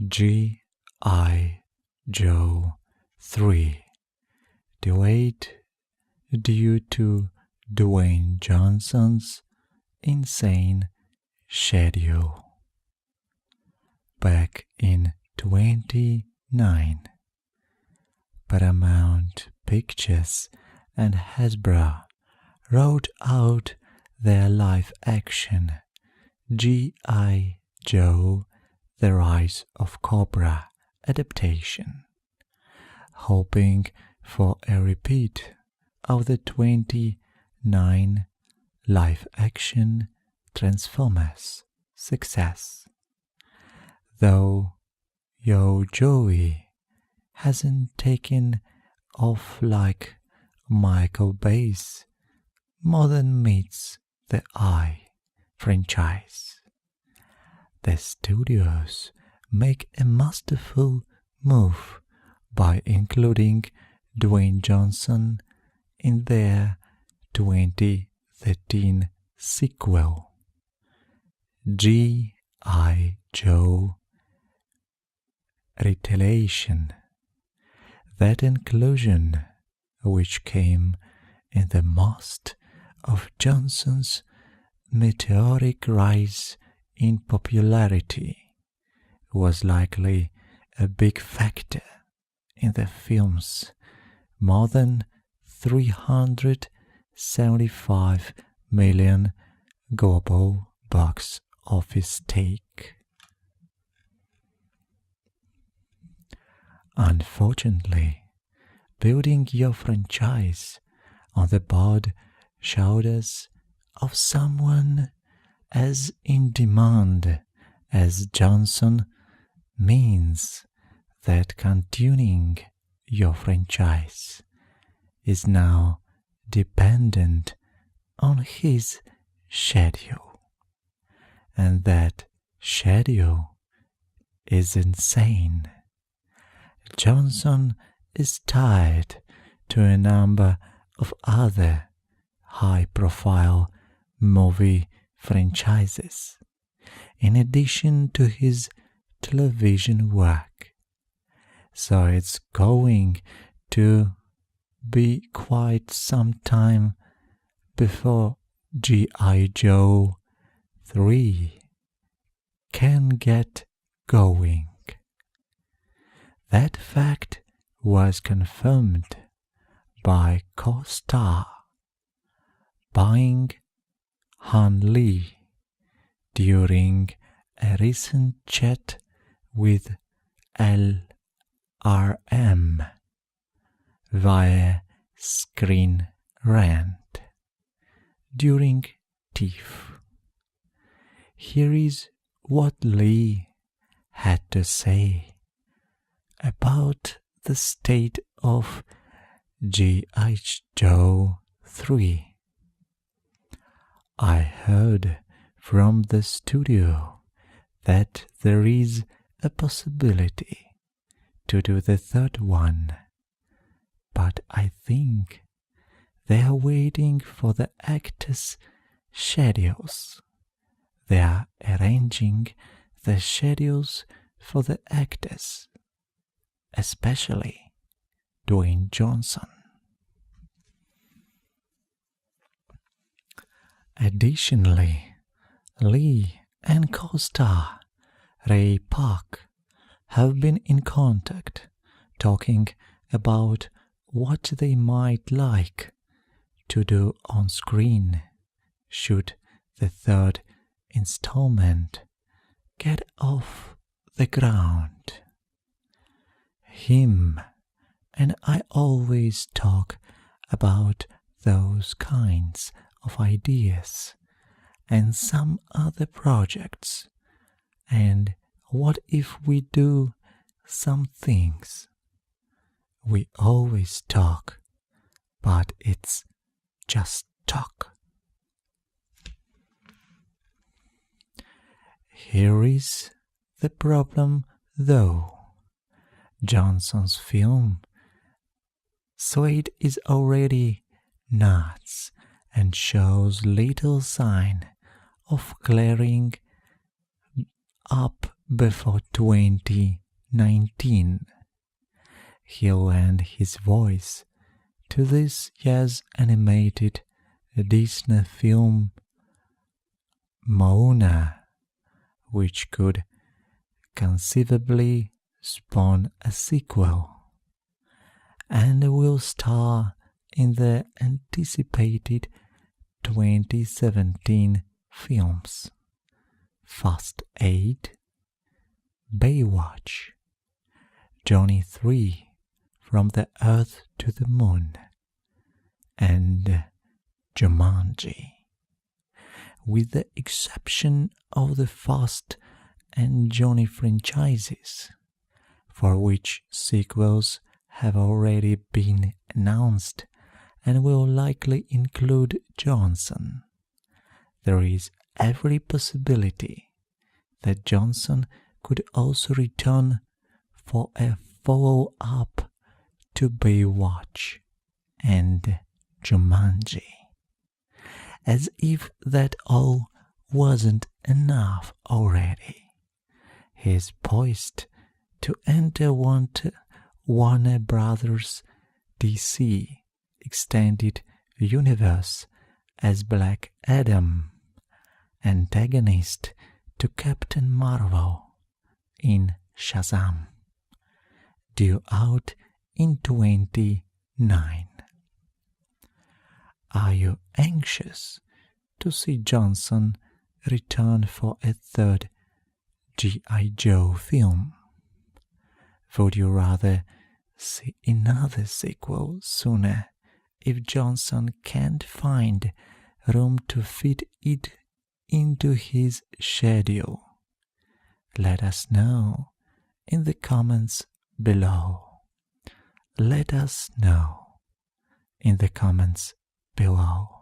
G.I. Joe 3, delayed due to Dwayne Johnson's insane schedule. Back in 2009, Paramount Pictures and Hasbro wrote out their live-action G.I. Joe: The Rise of Cobra adaptation, hoping for a repeat of the 2009 live-action Transformers success. Though Yo Joey hasn't taken off like Michael Bay's Modern Meets the Eye franchise, the studios make a masterful move by including Dwayne Johnson in their 2013 sequel, G.I. Joe: Retaliation. That inclusion, which came in the midst of Johnson's meteoric rise in popularity, was likely a big factor in the film's more than $375 million global box office take. Unfortunately, building your franchise on the broad shoulders of someone as in demand as Johnson means that continuing your franchise is now dependent on his schedule, and that schedule is insane. Johnson is tied to a number of other high-profile movie franchises, in addition to his television work, so it's going to be quite some time before G.I. Joe 3 can get going. That fact was confirmed by co-star Bing Han Lee during a recent chat with LRM via Screen Rant during TIFF. Here is what Lee had to say about the state of G.I. Joe 3. I heard from the studio that there is a possibility to do the third one, but I think they are waiting for the actors' schedules. They are arranging the schedules for the actors, especially Dwayne Johnson. Additionally, Lee and co-star Ray Park have been in contact, talking about what they might like to do on screen should the third installment get off the ground. Him and I always talk about those kinds of ideas and some other projects, and what if we do some things. We always talk, but it's just talk. Here is the problem though. Johnson's film slate is already nuts and shows little sign of clearing up before 2019. He lent his voice to this year's animated Disney film Moana, which could conceivably spawn a sequel, and will star in the anticipated 2017 films Fast 8, Baywatch, Johnny 3, From the Earth to the Moon, and Jumanji. With the exception of the Fast and Johnny franchises, for which sequels have already been announced and will likely include Johnson, there is every possibility that Johnson could also return for a follow-up to Baywatch and Jumanji. As if that all wasn't enough already, he is poised to enter Warner Brothers' DC Extended Universe as Black Adam, antagonist to Captain Marvel in Shazam, due out in 2029. Are you anxious to see Johnson return for a third G.I. Joe film? Would you rather see another sequel sooner if Johnson can't find room to fit it into his schedule? Let us know in the comments below. Let us know in the comments below.